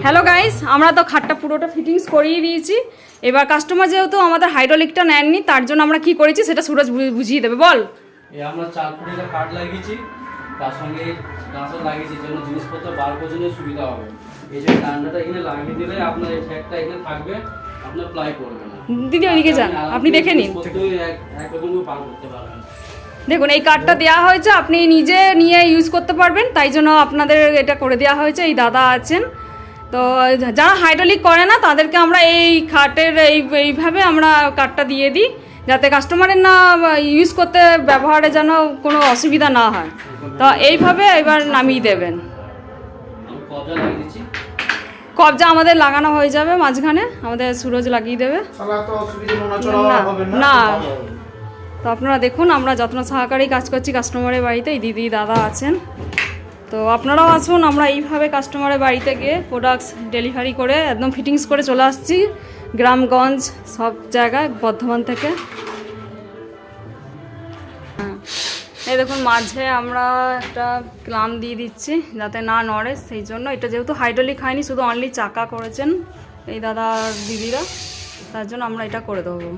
Hello guys, আমরা তো খাটটা পুরোটা ফিটিংস করিয়ে দিয়েছি। এবার কাস্টমার যেহেতু আমাদের হাইড্রোলিকটা নেননি, তার জন্য আমরা কি করেছি সেটা সুরজ বুঝিয়ে দেবে। বল। আমরা 4 ফুটের কাঠ লাগিয়েছি, তার সঙ্গে গাছও লাগিয়েছি, যেন জিনিসপত্র বার করার সুবিধা হবে। এই যে ডান্ডাটা এখানে লাগিয়ে দিলে আপনার এই ঠ্যাকটা এখানে থাকবে, আপনার প্লাই করবে না। দিদি ওইদিকে যান, আপনি দেখে নিন। একরকম বার করতে পারবেন। দেখুন, এই কাঠটা দেওয়া হয়েছে, আপনি নিজে নিয়ে ইউজ করতে পারবেন, তাই জন্য আপনাদের এটা করে দেওয়া হয়েছে। এই দাদা আছেন, তো যারা হাইড্রোলিক করে না তাদেরকে আমরা এই খাটের এইভাবে আমরা কাঠটা দিয়ে দিই, যাতে কাস্টমারের না ইউজ করতে ব্যবহারে যেন কোনো অসুবিধা না হয়। তো এইভাবে এবার নামিয়ে দেবেন। কবজা আমাদের লাগানো হয়ে যাবে, মাঝখানে আমাদের সুরজ লাগিয়ে দেবে। না, তো আপনারা দেখুন, আমরা যত্ন সহকারেই কাজ করছি কাস্টমারের বাড়িতে। এই দিদি দাদা আছেন, তো আপনারাও আসুন। আমরা এইভাবে কাস্টমারের বাড়িতে গিয়ে প্রোডাক্টস ডেলিভারি করে একদম ফিটিংস করে চলে আসছি গ্রামগঞ্জ সব জায়গায়, বর্ধমান থেকে। হ্যাঁ, এই দেখুন মাঝে আমরা একটা ক্লাম দিয়ে দিচ্ছি যাতে না নড়ে, সেই জন্য। এটা যেহেতু হাইড্রোলিক হয়নি, শুধু অনলি চাকা করেছেন এই দাদা দিদিরা, তার জন্য আমরা এটা করে দেবো।